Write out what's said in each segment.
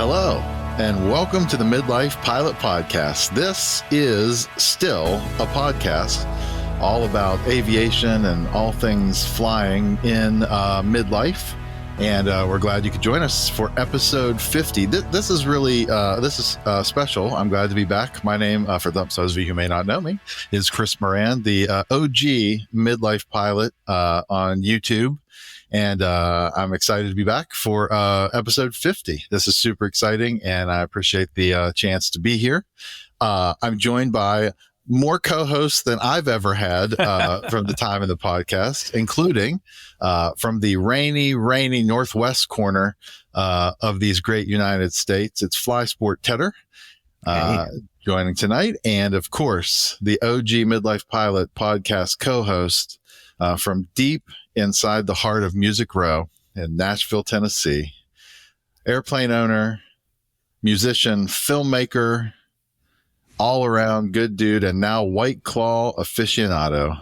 Hello, and welcome to the Midlife Pilot Podcast. This is still a podcast all about aviation and all things flying in midlife. And we're glad you could join us for episode 50. This is really special. I'm glad to be back. My name, for those of you who may not know me, is Chris Moran, the OG Midlife Pilot on YouTube. And I'm excited to be back for episode 50. This is super exciting, and I appreciate the chance to be here. I'm joined by more co-hosts than I've ever had from the time of the podcast, including from the rainy northwest corner of these great United States. It's Fly Sport Tedder joining tonight. And of course, the OG Midlife Pilot podcast co-host from deep inside the heart of Music Row in Nashville, Tennessee, airplane owner, musician, filmmaker, all around good dude, and now White Claw aficionado,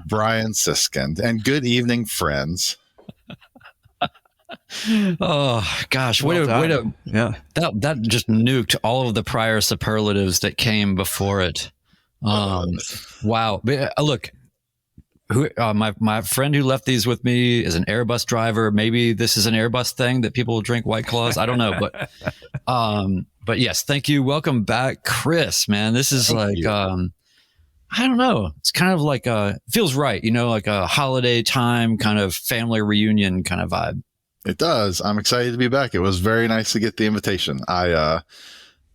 Brian Siskind. And good evening, friends. Oh gosh, yeah, that just nuked all of the prior superlatives that came before it. Wow. But, look, my friend who left these with me is an Airbus driver. Maybe this is an Airbus thing that people drink White Claws. I don't know, but yes, thank you. Welcome back, Chris. Man, this is I don't know. It's kind of like feels right, like a holiday time kind of family reunion kind of vibe. It does. I'm excited to be back. It was very nice to get the invitation. I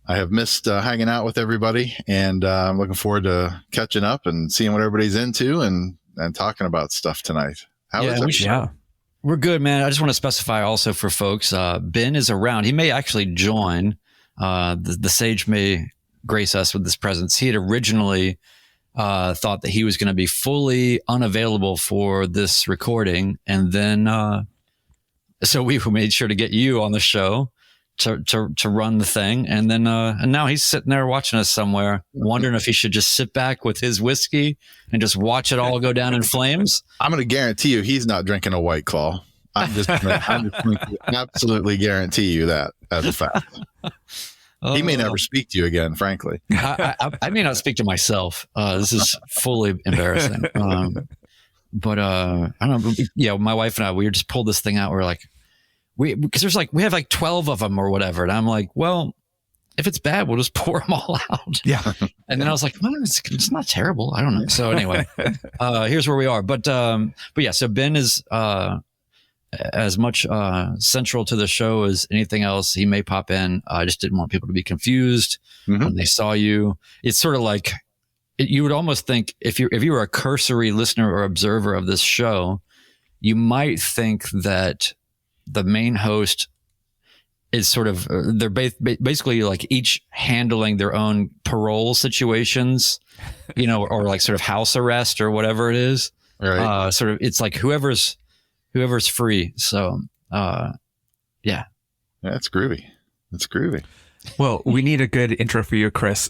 have missed hanging out with everybody, and I'm looking forward to catching up and seeing what everybody's into and talking about stuff tonight. We're good, man. I just want to specify also for folks, Ben is around. He may actually join. The Sage may grace us with this presence. He had originally thought that he was going to be fully unavailable for this recording, and then so we made sure to get you on the show to run the thing, and then and now he's sitting there watching us somewhere, wondering if he should just sit back with his whiskey and just watch it all go down in flames. I'm going to guarantee you he's not drinking a White Claw. I'm just going to absolutely guarantee you that as a fact. He may never speak to you again, frankly. I may not speak to myself. This is fully embarrassing. But I don't know. Yeah, my wife and I, we just pulled this thing out. We're like, because we have like 12 of them or whatever. And I'm like, well, if it's bad, we'll just pour them all out. Yeah. And then I was like, well, it's not terrible. I don't know. So anyway, here's where we are. But yeah, so Ben is as much central to the show as anything else. He may pop in. I just didn't want people to be confused when they saw you. It's sort of like, you would almost think if you were a cursory listener or observer of this show, you might think that the main host is sort of, they're basically like each handling their own parole situations, or like sort of house arrest or whatever it is. Right. Sort of, it's like whoever's free. So, yeah. That's groovy. That's groovy. Well, we need a good intro for you, Chris.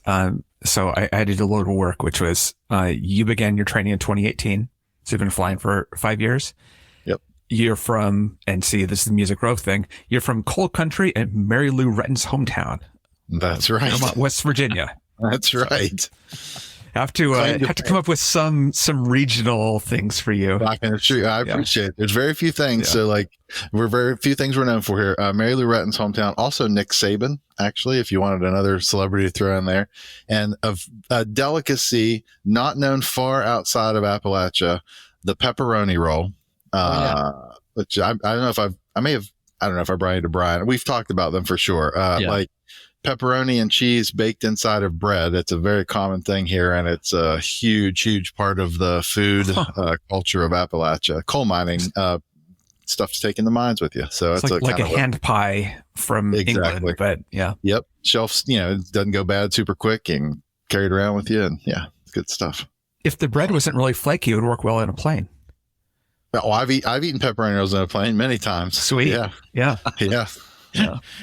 So I did a little work, which was, you began your training in 2018. So you've been flying for 5 years. Yep. You're from, and see, this is the Music Row thing. You're from coal country and Mary Lou Retton's hometown. That's right. West Virginia. That's right. Have to come up with some regional things for you. I appreciate it. There's very few things. Yeah. So very few things we're known for here. Mary Lou Retton's hometown. Also Nick Saban, actually, if you wanted another celebrity to throw in there. And a delicacy not known far outside of Appalachia, the pepperoni roll. Which I don't know if I don't know if I brought you to Brian. We've talked about them for sure. Like pepperoni and cheese baked inside of bread. It's a very common thing here, and it's a huge part of the food culture of Appalachia. Coal mining stuff to take in the mines with you. So it's like a hand pie from England, but yeah. Yep. Shelves, it doesn't go bad super quick and carried around with you, and yeah, it's good stuff. If the bread wasn't really flaky, it would work well in a plane. Oh, I've eaten pepperoni rolls in a plane many times. Sweet. Yeah.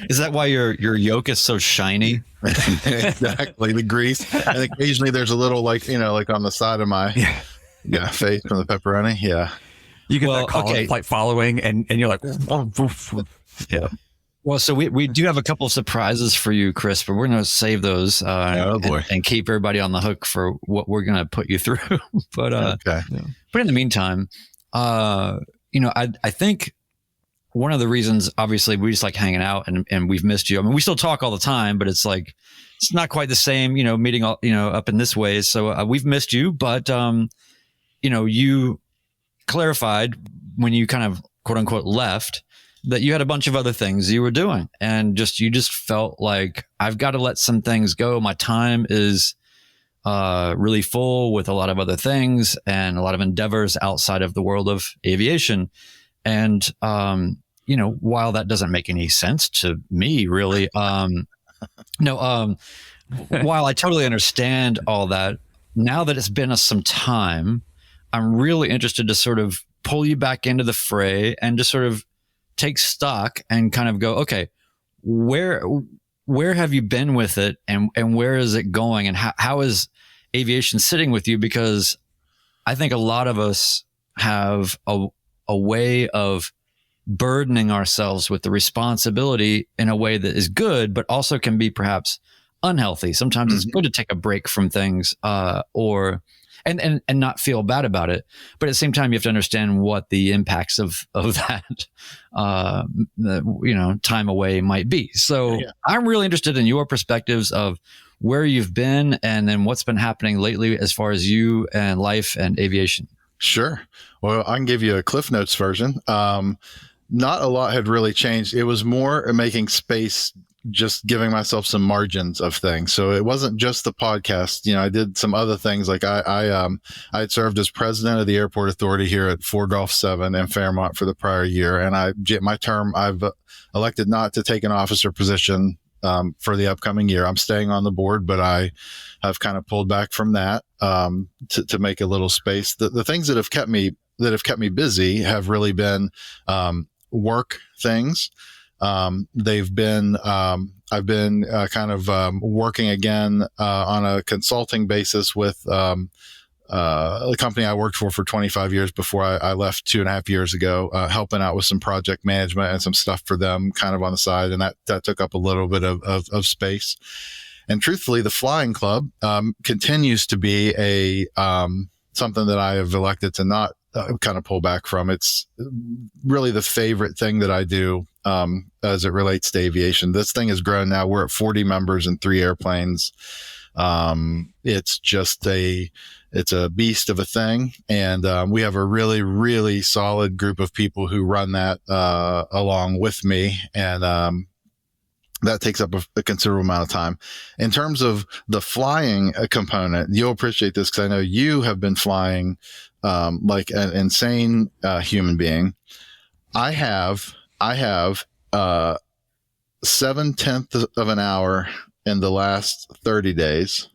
Is that why your yolk is so shiny? Exactly. The grease. And occasionally there's a little like on the side of my face from the pepperoni. Yeah. You get that call of flight following and you're like, yeah. Well, so we do have a couple of surprises for you, Chris, but we're going to save those oh boy. and keep everybody on the hook for what we're going to put you through. But Okay. but in the meantime, I think one of the reasons, obviously, we just like hanging out and we've missed you. I mean, we still talk all the time, but it's like it's not quite the same, meeting all, up in this way. So we've missed you, but you clarified when you kind of quote unquote left that you had a bunch of other things you were doing, and you just felt like I've got to let some things go. My time is really full with a lot of other things and a lot of endeavors outside of the world of aviation. And, while that doesn't make any sense to me, really, while I totally understand all that, now that it's been some time, I'm really interested to sort of pull you back into the fray and just sort of take stock and kind of go, okay, where have you been with it, and where is it going, and how is aviation sitting with you? Because I think a lot of us have a way of burdening ourselves with the responsibility in a way that is good, but also can be perhaps unhealthy. Sometimes it's good to take a break from things, and not feel bad about it. But at the same time, you have to understand what the impacts of that, time away might be. So I'm really interested in your perspectives of where you've been and then what's been happening lately as far as you and life and aviation. Sure. Well, I can give you a Cliff Notes version. Not a lot had really changed. It was more making space, just giving myself some margins of things. So it wasn't just the podcast. I did some other things. Like I had served as president of the airport authority here at 4 Golf 7 in Fairmont for the prior year. And my term, I've elected not to take an officer position for the upcoming year. I'm staying on the board, but I have kind of pulled back from that to make a little space. The things that have kept me busy have really been work things. They've been I've been kind of working again on a consulting basis with a company I worked for 25 years before I left 2.5 years ago, helping out with some project management and some stuff for them kind of on the side. And that took up a little bit of space. And truthfully, the flying club continues to be something that I have elected to not kind of pull back from. It's really the favorite thing that I do as it relates to aviation. This thing has grown now. We're at 40 members and 3 airplanes. It's just it's a beast of a thing. And we have a really, really solid group of people who run that along with me. And that takes up a considerable amount of time. In terms of the flying component, you'll appreciate this because I know you have been flying like an insane human being. I have 7/10 of an hour in the last 30 days,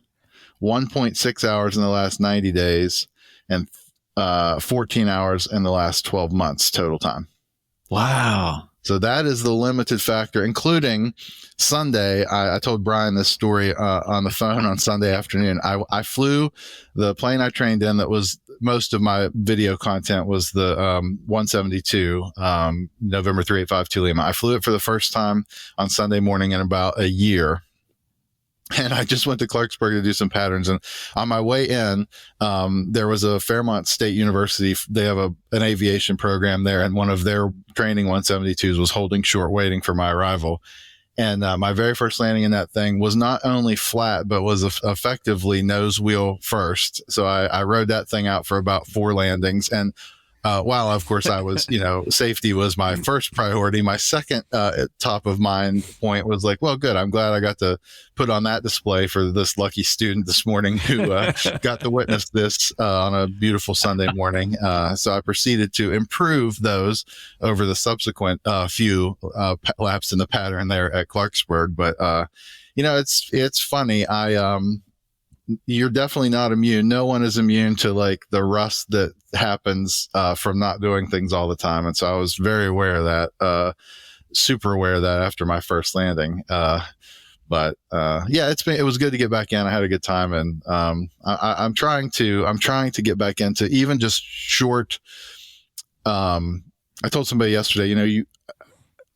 1.6 hours in the last 90 days, and 14 hours in the last 12 months total time. Wow. So that is the limited factor, including Sunday. I told Brian this story on the phone on Sunday afternoon. I flew the plane I trained in that was most of my video content was the 172 November 385 Lima. I flew it for the first time on Sunday morning in about a year. And I just went to Clarksburg to do some patterns. And on my way in, there was a Fairmont State University. They have an aviation program there. And one of their training 172s was holding short, waiting for my arrival. And my very first landing in that thing was not only flat, but was effectively nose wheel first. So I rode that thing out for about 4 landings. And while, of course, I was, safety was my first priority. My second top of mind point was like, well, good. I'm glad I got to put on that display for this lucky student this morning who got to witness this on a beautiful Sunday morning. So I proceeded to improve those over the subsequent few laps in the pattern there at Clarksburg. But, it's funny. You're definitely not immune. No one is immune to like the rust that happens from not doing things all the time. And so I was very aware of that, super aware of that after my first landing. But it was good to get back in. I had a good time, and I'm trying to get back into even just short. I told somebody yesterday,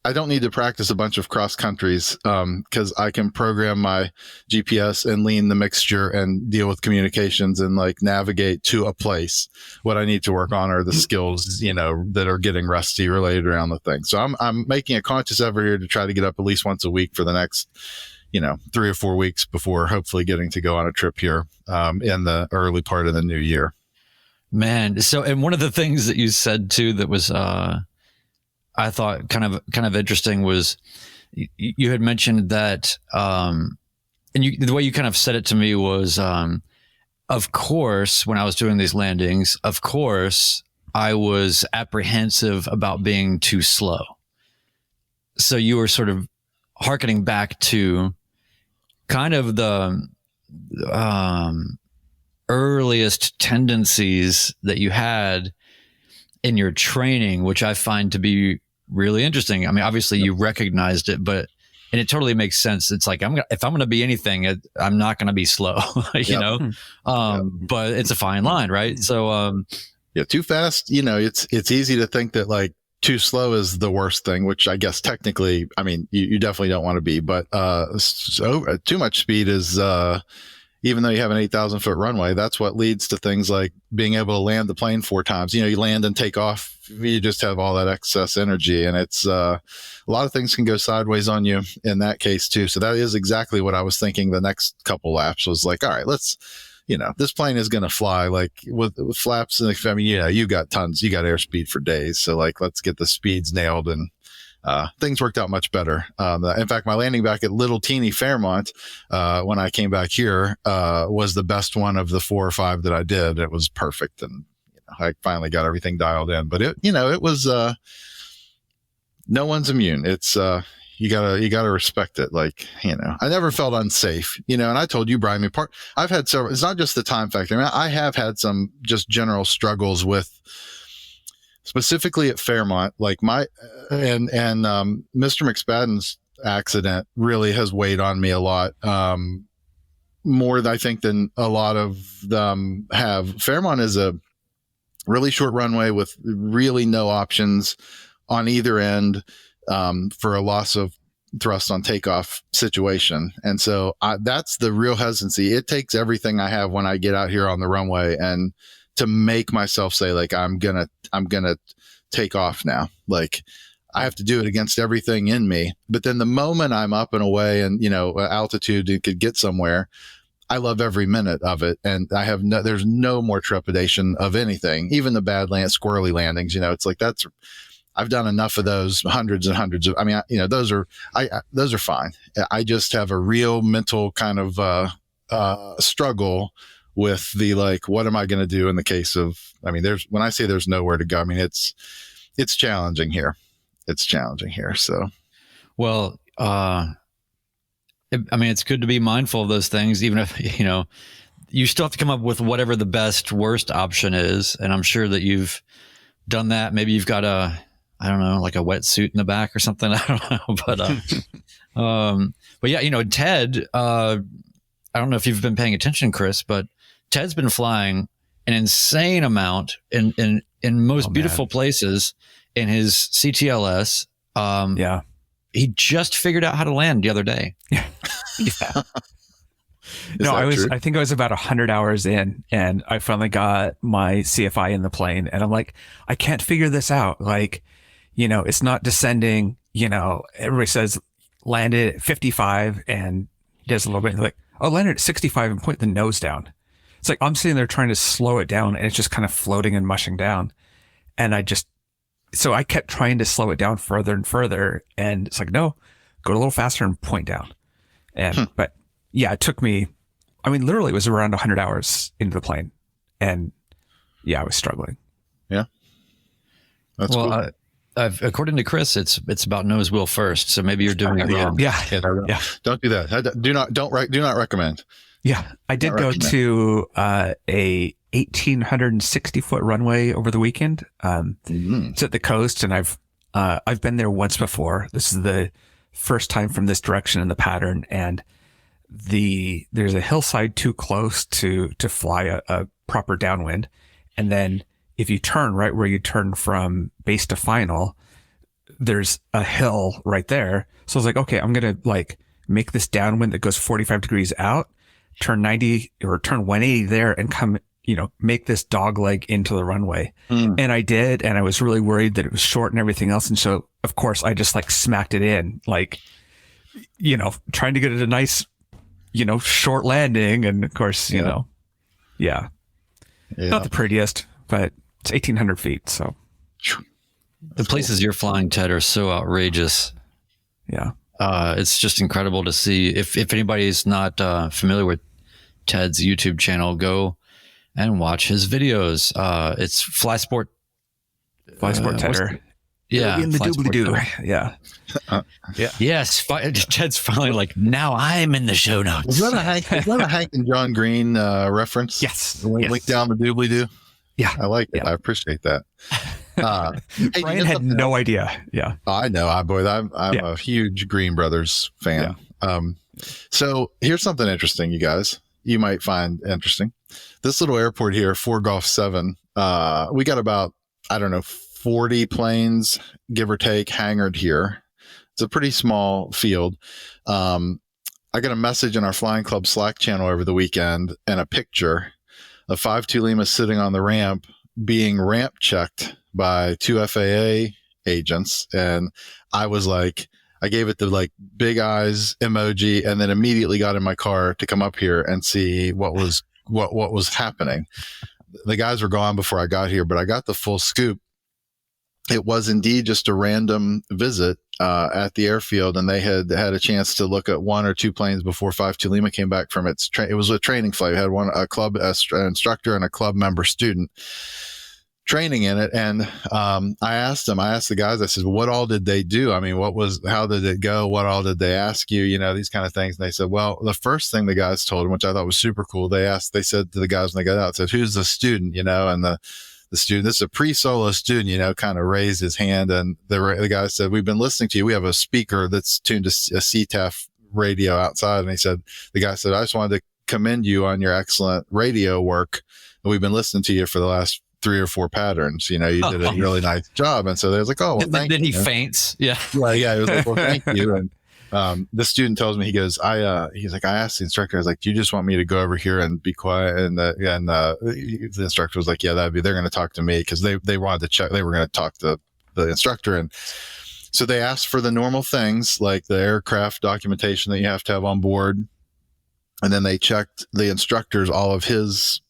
I don't need to practice a bunch of cross countries, because I can program my GPS and lean the mixture and deal with communications and like navigate to a place. What I need to work on are the skills, that are getting rusty related around the thing. So I'm making a conscious effort here to try to get up at least once a week for the next, 3 or 4 weeks before hopefully getting to go on a trip here, in the early part of the new year. Man. So, and one of the things that you said too, that was, I thought kind of interesting was you had mentioned that, and the way you kind of said it to me was, of course, when I was doing these landings, of course, I was apprehensive about being too slow. So you were sort of hearkening back to kind of the earliest tendencies that you had in your training, which I find to be really interesting. I mean, obviously you recognized it, and it totally makes sense. It's like, if I'm going to be anything, I'm not going to be slow, but it's a fine line, right? So, too fast, it's easy to think that like too slow is the worst thing, which I guess technically, I mean, you definitely don't want to be, but, too much speed is, even though you have an 8,000 foot runway, that's what leads to things like being able to land the plane 4 times. You land and take off. You just have all that excess energy, and it's a lot of things can go sideways on you in that case too. So that is exactly what I was thinking. The next couple laps was like, all right, let's, this plane is going to fly like with flaps. And I mean, you got tons, you got airspeed for days. So like, let's get the speeds nailed, and things worked out much better. In fact, my landing back at little teeny Fairmont, when I came back here, was the best one of the 4 or 5 that I did. It was perfect. And I finally got everything dialed in, but it was, no one's immune. It's, you gotta respect it. Like, I never felt unsafe, and I told you, Brian, I've had several, it's not just the time factor. I mean, I have had some just general struggles with, specifically at Fairmont, like and Mr. McSpadden's accident really has weighed on me a lot, more than I think than a lot of them have. Fairmont is a really short runway with really no options on either end, for a loss of thrust on takeoff situation. And so that's the real hesitancy. It takes everything I have when I get out here on the runway and to make myself say like, I'm gonna take off now. Like I have to do it against everything in me. But then the moment I'm up and away and, altitude and could get somewhere, I love every minute of it. And there's no more trepidation of anything, even the bad squirrely landings, it's like, I've done enough of those, hundreds and hundreds of, I mean, those are fine. I just have a real mental kind of, struggle with the, like, what am I going to do in the case of, I mean, when I say there's nowhere to go, I mean, it's challenging here. It's challenging here. So, well, I mean, it's good to be mindful of those things, even if, you still have to come up with whatever the best, worst option is. And I'm sure that you've done that. Maybe you've got I don't know, like a wetsuit in the back or something. I don't know, but yeah, Ted, I don't know if you've been paying attention, Chris, but Ted's been flying an insane amount in most beautiful places in his CTLS. Yeah. He just figured out how to land the other day. Yeah. No, I think I was about 100 hours in, and I finally got my CFI in the plane, and I'm like, I can't figure this out. Like, it's not descending, everybody says land it at 55 and he does a little bit like, oh, land it at 65 and point the nose down. It's like, I'm sitting there trying to slow it down and it's just kind of floating and mushing down. And so I kept trying to slow it down further and further. And it's like, no, go a little faster and point down. And, but yeah, it took me, I mean, literally it was around 100 hours into the plane. And yeah, I was struggling. Yeah. That's cool. According to Chris, it's about nose wheel first. So maybe you're doing it wrong. Yeah. Don't do that. Do not recommend. Yeah. I did go to a 1,860 foot runway over the weekend. It's at the coast, and I've been there once before. This is the first time from this direction in the pattern, and there's a hillside too close to fly a proper downwind, and then if you turn right where you turn from base to final, there's a hill right there. So I was like, okay, I'm going to like make this downwind that goes 45 degrees out, turn 90 or turn 180 there and come, make this dog leg into the runway. And I did. And I was really worried that it was short and everything else. And so of course I just like smacked it in, like, trying to get it a nice, short landing. And of course, not the prettiest, but it's 1,800 feet. So the places you're flying, Ted, are so outrageous. Yeah. It's just incredible to see. If anybody's not familiar with Ted's YouTube channel, go and watch his videos. It's Flysport Tedder. Yeah. In the doobly-doo. Yeah. Yeah. Yes. Ted's finally like, now I'm in the show notes. Is that a Hank and John Green reference? Yes. Link down the doobly-doo. Yeah. I like it. I appreciate that. Hey, Brian had no idea. Yeah. I know. I'm a huge Green Brothers fan. Yeah. So here's something interesting, you guys. You might find interesting. This little airport here, 4 Golf 7, we got about, 40 planes, give or take, hangared here. It's a pretty small field. I got a message in our Flying Club Slack channel over the weekend and a picture of 5-2 Lima sitting on the ramp being ramp checked by 2 FAA agents. And I was like, I gave it the like big eyes emoji and then immediately got in my car to come up here and see what was happening. The guys were gone before I got here, but I got the full scoop. It was indeed just a random visit at the airfield, and they had a chance to look at 1 or 2 planes before 5-2 Lima came back from its it was a training flight. It had a club instructor and a club member student training in it. And I asked the guys, I said, what all did they do? I mean, how did it go? What all did they ask you? These kind of things. And they said, well, the first thing the guys told them, which I thought was super cool, they said to the guys when they got out, said, who's the student? And the student, this is a pre-solo student, kind of raised his hand. And the guy said, we've been listening to you. We have a speaker that's tuned to a CTAF radio outside. And the guy said, I just wanted to commend you on your excellent radio work. And we've been listening to you for the last 3 or 4 patterns. You did a really nice job. And so they was like, oh, well, thank you. Then he faints. Yeah. Right. Yeah. It was like, well, thank you. And the student tells me, he goes, he's like, I asked the instructor, I was like, do you just want me to go over here and be quiet? And the instructor was like, yeah, they're going to talk to me, because they wanted to check, they were going to talk to the instructor. And so they asked for the normal things like the aircraft documentation that you have to have on board. And then they checked the instructor's, all of his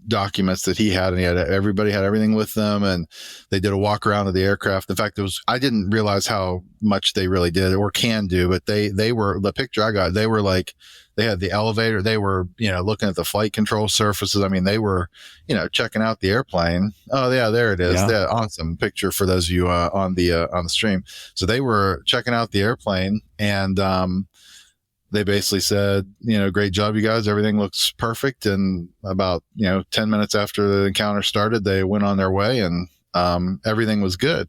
documents that he had, and everybody had everything with them, and they did a walk around of the aircraft. In fact, I didn't realize how much they really did or can do, but they were, the picture I got, they were like, they had the elevator, they were, looking at the flight control surfaces. I mean, they were, checking out the airplane. Oh yeah, there it is. Yeah. Awesome picture for those of you on the stream. So they were checking out the airplane, and they basically said, great job, you guys. Everything looks perfect. And about, 10 minutes after the encounter started, they went on their way, and everything was good.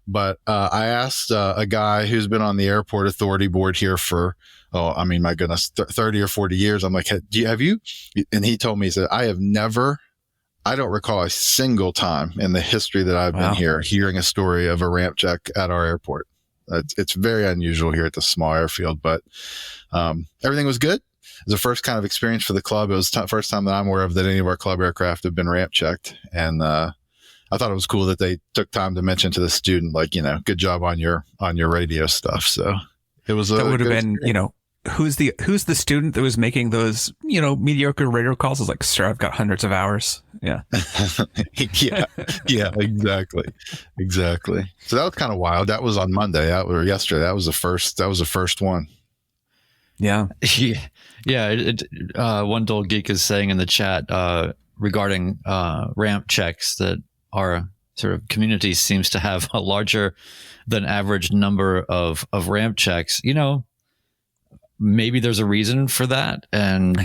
But I asked a guy who's been on the airport authority board here for, my goodness, 30 or 40 years. I'm like, have you? And he told me, he said, I don't recall a single time in the history that I've been here hearing a story of a ramp check at our airport. It's very unusual here at the small airfield, but everything was good. It was the first kind of experience for the club. It was the first time that I'm aware of that any of our club aircraft have been ramp checked. And I thought it was cool that they took time to mention to the student, like, good job on your radio stuff. So it was that would have been, who's the student that was making those, mediocre radio calls? I was like, sir, I've got hundreds of hours. Yeah. yeah, exactly. So that was kind of wild. That was on Monday or yesterday. That was the first one. Yeah. One dull geek is saying in the chat regarding ramp checks that our sort of community seems to have a larger than average number of ramp checks. Maybe there's a reason for that, and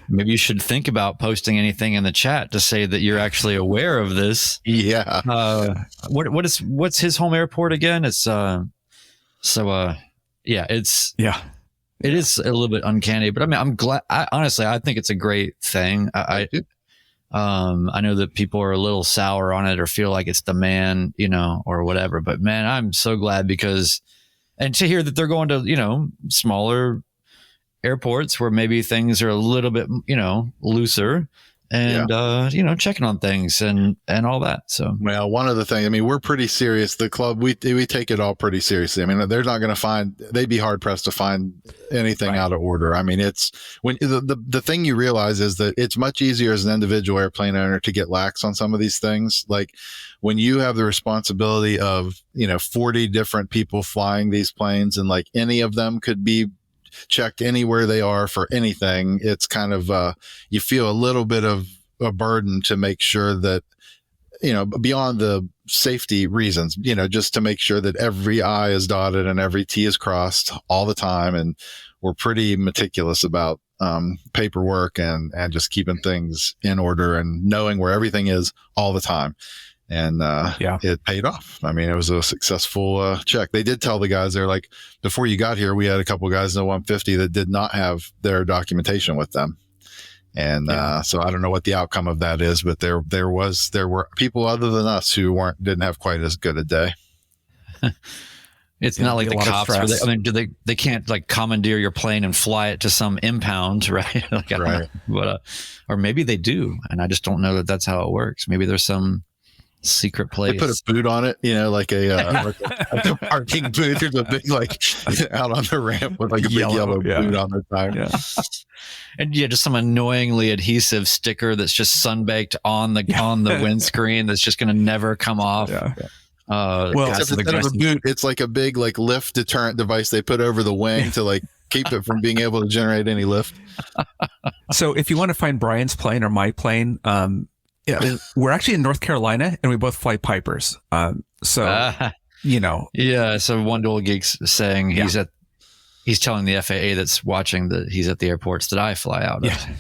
maybe you should think about posting anything in the chat to say that you're actually aware of this. Yeah. What's his home airport again? It's it is a little bit uncanny, but I mean, I'm glad. Honestly, I think it's a great thing. I know that people are a little sour on it or feel like it's the man, or whatever. But man, I'm so glad and to hear that they're going to, smaller airports where maybe things are a little bit, looser and, checking on things and all that. So, well, one of the things, I mean, we're pretty serious. The club, we take it all pretty seriously. I mean, they're not going to they'd be hard pressed to find anything out of order. I mean, it's when the thing you realize is that it's much easier as an individual airplane owner to get lax on some of these things. Like when you have the responsibility of, 40 different people flying these planes and like any of them could be checked anywhere they are for anything. It's kind of, you feel a little bit of a burden to make sure that, beyond the safety reasons, just to make sure that every I is dotted and every T is crossed all the time. And we're pretty meticulous about, paperwork and just keeping things in order and knowing where everything is all the time. And it paid off. I mean, it was a successful check. They did tell the guys, they're like, before you got here, we had a couple of guys in the 150 that did not have their documentation with them. And so I don't know what the outcome of that is, but there were people other than us who didn't have quite as good a day. It's not like the cops. They can't like commandeer your plane and fly it to some impound, right? Right. But or maybe they do, and I just don't know that that's how it works. Maybe there's some secret place. They put a boot on it, like a parking boot. There's a big out on the ramp with like a big yellow boot on the tire. Yeah. And just some annoyingly adhesive sticker that's just sunbaked on the windscreen that's just going to never come off. Yeah. Except instead of a boot, it's like a big lift deterrent device they put over the wing to keep it from being able to generate any lift. So if you want to find Brian's plane or my plane, we're actually in North Carolina and we both fly Pipers. So one dual geek's saying he's telling the FAA that's watching that he's at the airports that I fly out of. Yeah.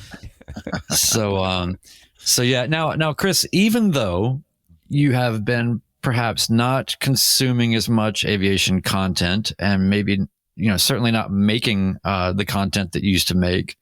So now Chris, even though you have been perhaps not consuming as much aviation content and maybe, certainly not making the content that you used to make,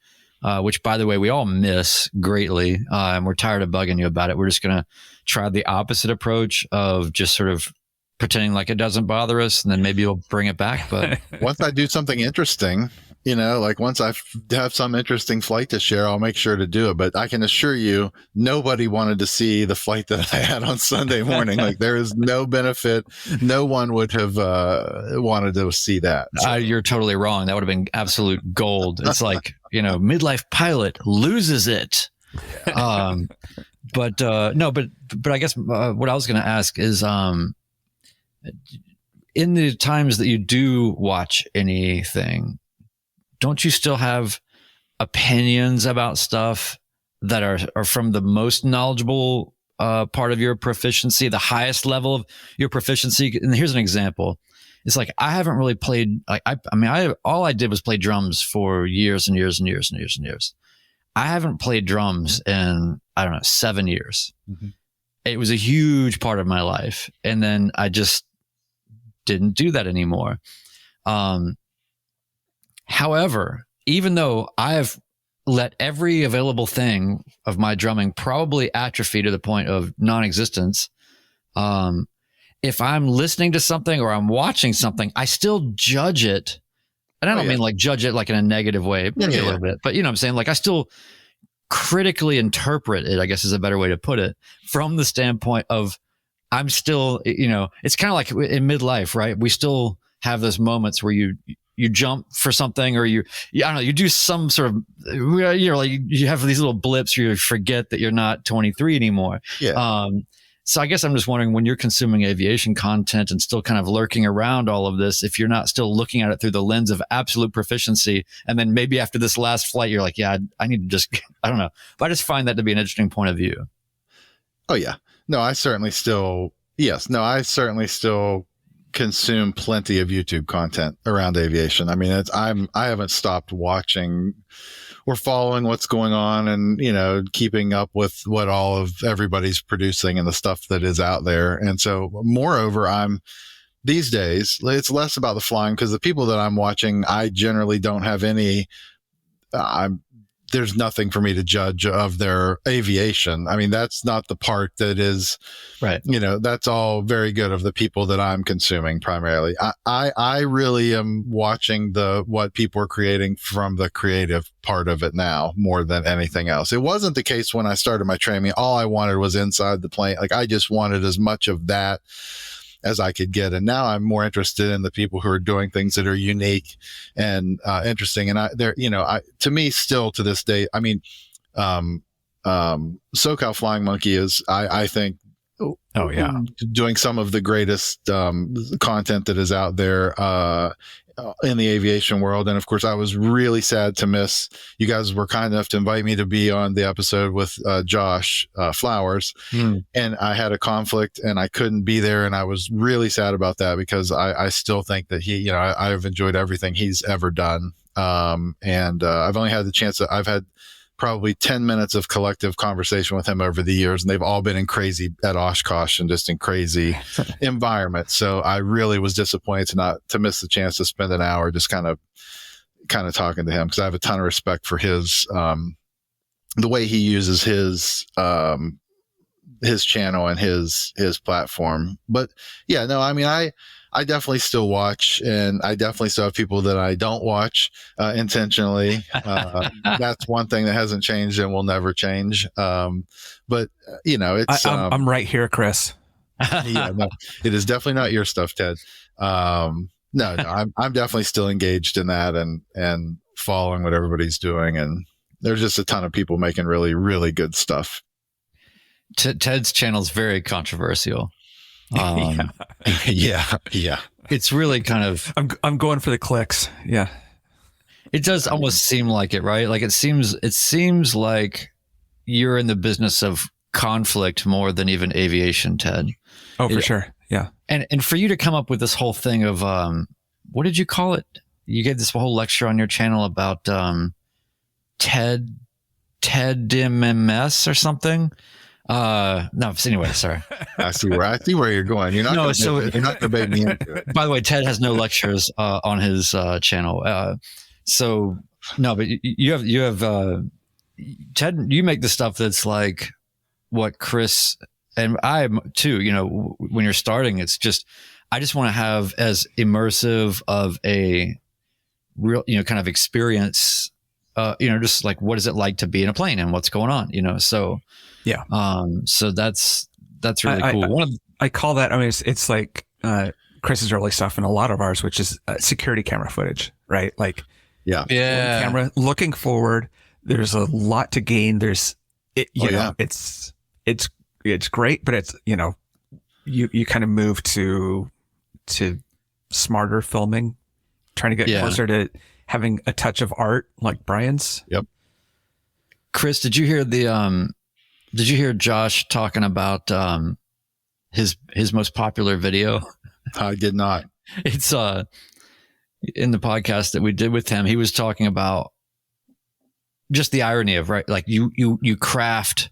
which by the way, we all miss greatly. And we're tired of bugging you about it. We're just going to try the opposite approach of just sort of pretending like it doesn't bother us. And then maybe we'll bring it back. But once I do something interesting, once I have some interesting flight to share, I'll make sure to do it. But I can assure you, nobody wanted to see the flight that I had on Sunday morning. There is no benefit. No one would have wanted to see that. So. You're totally wrong. That would have been absolute gold. It's like, Midlife Pilot loses it. Yeah. But I guess what I was going to ask is, in the times that you do watch anything, don't you still have opinions about stuff that are from the most knowledgeable part of your proficiency, the highest level of your proficiency? And here's an example. It's like, I haven't really played, all I did was play drums for years and years and years and years and years. I haven't played drums in, 7 years. Mm-hmm. It was a huge part of my life. And then I just didn't do that anymore. However, even though I've let every available thing of my drumming probably atrophy to the point of non-existence, if I'm listening to something or I'm watching something, I still judge it. And I don't mean judge it like in a negative way, maybe a little bit, but you know what I'm saying? I still critically interpret it, I guess is a better way to put it, from the standpoint of I'm still, it's kind of like in midlife, right? We still have those moments where you jump for something or you do some sort of, you have these little blips where you forget that you're not 23 anymore. Yeah. So I guess I'm just wondering, when you're consuming aviation content and still kind of lurking around all of this, if you're not still looking at it through the lens of absolute proficiency, and then maybe after this last flight, you're like, I need to just, I don't know. But I just find that to be an interesting point of view. Oh yeah. No, I certainly still consume plenty of YouTube content around aviation. I mean, I haven't stopped watching or following what's going on and, keeping up with what all of everybody's producing and the stuff that is out there. And so moreover, these days, it's less about the flying because the people that I'm watching, I generally don't have any, there's nothing for me to judge of their aviation. I mean, that's not the part that is, right. That's all very good of the people that I'm consuming primarily. I really am watching what people are creating from the creative part of it now more than anything else. It wasn't the case when I started my training. All I wanted was inside the plane. Like, I just wanted as much of that as I could get. And now I'm more interested in the people who are doing things that are unique and interesting. And to me, still to this day, I mean, SoCal Flying Monkey is, I think, doing some of the greatest content that is out there in the aviation world. And of course, I was really sad to miss. You guys were kind enough to invite me to be on the episode with Josh Flowers, and I had a conflict and I couldn't be there, and I was really sad about that because I still think that he, I've enjoyed everything he's ever done, and I've only had the chance I've had probably 10 minutes of collective conversation with him over the years, and they've all been at Oshkosh and just in crazy environments. So I really was disappointed to miss the chance to spend an hour just kind of talking to him, because I have a ton of respect for his the way he uses his channel and his platform. But yeah, no, I mean, I definitely still watch, and I definitely still have people that I don't watch intentionally. That's one thing that hasn't changed and will never change. But it's I'm right here, Chris. Yeah, no, it is definitely not your stuff, Ted. No, I'm definitely still engaged in that and following what everybody's doing. And there's just a ton of people making really, really good stuff. Ted's channel is very controversial. Yeah. It's really kind of. I'm going for the clicks. Yeah. It does almost seem like it, right? Like it seems like you're in the business of conflict more than even aviation, Ted. Oh, for sure. Yeah. And for you to come up with this whole thing of what did you call it? You gave this whole lecture on your channel about Ted MMS or something. No, anyway, sorry. I see where you're going. You're not going to bait me into it. By the way, Ted has no lectures on his channel. So no, but you have Ted. You make the stuff that's like what Chris and I too. When you're starting, it's just I just want to have as immersive of a real kind of experience. Just like what is it like to be in a plane and what's going on. So. Yeah. So that's really cool. I call that, I mean, it's like, Chris's early stuff and a lot of ours, which is security camera footage, right? Like, yeah. Camera looking forward. There's a lot to gain. It's great, but it's, you kind of move to smarter filming, trying to get closer to having a touch of art like Brian's. Yep. Chris, did you hear Josh talking about his most popular video? I did not. It's in the podcast that we did with him. He was talking about just the irony of, right, like you craft,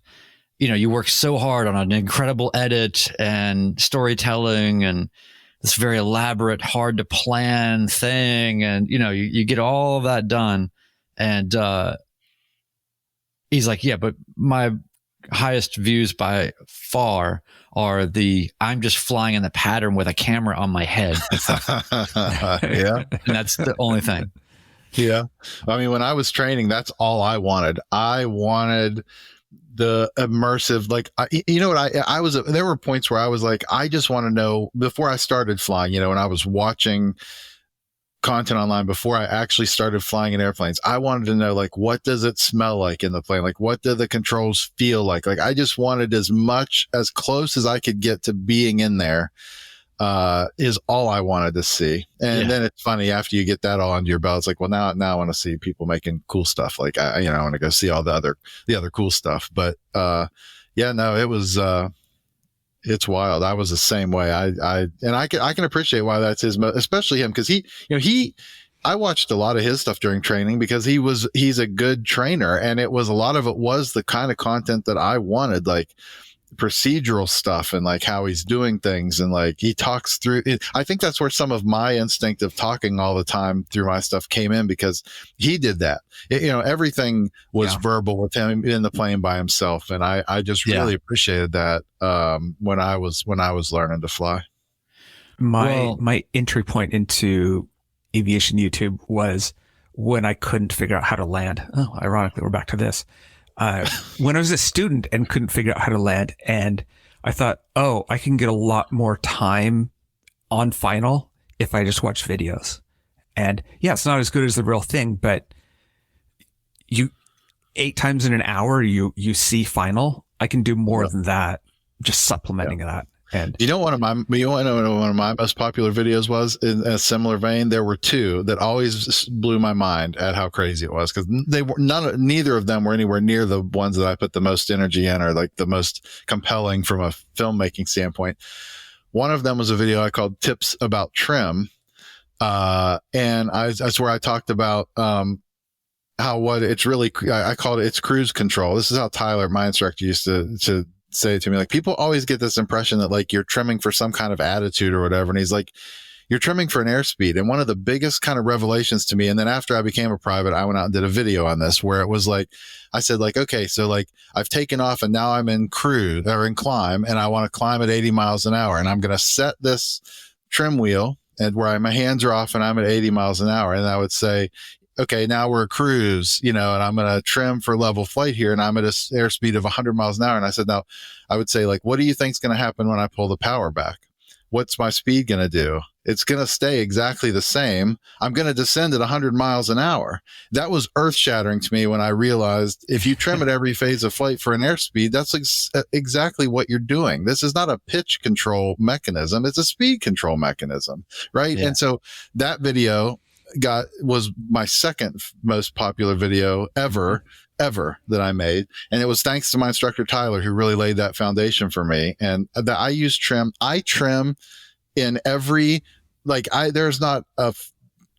you work so hard on an incredible edit and storytelling and this very elaborate, hard to plan thing, and you get all of that done, and he's like, yeah, but my highest views by far are I'm just flying in the pattern with a camera on my head. Yeah. And that's the only thing. Yeah. I mean, when I was training, that's all I wanted. I wanted the immersive, like, there were points where I was like, I just want to know before I started flying, when I was watching content online before I actually started flying in airplanes, I wanted to know, like, what does it smell like in the plane? Like, what do the controls feel like? Like, I just wanted as close as I could get to being in there, is all I wanted to see. And then it's funny, after you get that all under your belt, it's like, well, now I want to see people making cool stuff. Like, I want to go see all the other cool stuff. But, it was, it's wild. I was the same way. I can appreciate why that's his, especially him. Cause I watched a lot of his stuff during training because he's a good trainer. And a lot of it was the kind of content that I wanted. Like, procedural stuff and like how he's doing things, and like he talks through it. I think that's where some of my instinct of talking all the time through my stuff came in, because he did that. Everything was verbal with him in the plane by himself, and I just really appreciated that when I was learning to fly. My entry point into Aviation YouTube was when I couldn't figure out how to land. Oh, ironically, we're back to this. When I was a student and couldn't figure out how to land, and I thought, oh, I can get a lot more time on final if I just watch videos. And yeah, it's not as good as the real thing, but 8 times in an hour, you see final. I can do more than that, just supplementing that. And one of my most popular videos was in a similar vein. There were 2 that always blew my mind at how crazy it was, because neither of them were anywhere near the ones that I put the most energy in, or like the most compelling from a filmmaking standpoint. One of them was a video I called "Tips About Trim," and that's where I talked about it's really, I called it, it's cruise control. This is how Tyler, my instructor, used to say to me, like, people always get this impression that like you're trimming for some kind of attitude or whatever. And he's like, you're trimming for an airspeed. And one of the biggest kind of revelations to me, and then after I became a private, I went out and did a video on this where it was like, I said like, okay, so like I've taken off and now I'm in cruise or in climb, and I want to climb at 80 miles an hour. And I'm going to set this trim wheel and where my hands are off and I'm at 80 miles an hour. And I would say, okay, now we're a cruise, and I'm going to trim for level flight here, and I'm at an airspeed of 100 miles an hour. And I said, now I would say, like, what do you think is going to happen when I pull the power back? What's my speed going to do? It's going to stay exactly the same. I'm going to descend at 100 miles an hour. That was earth shattering to me when I realized if you trim at every phase of flight for an airspeed, that's exactly what you're doing. This is not a pitch control mechanism. It's a speed control mechanism, right? Yeah. And so that video was my second most popular video ever that I made. And it was thanks to my instructor, Tyler, who really laid that foundation for me. And that I use trim. I trim in every, there's not a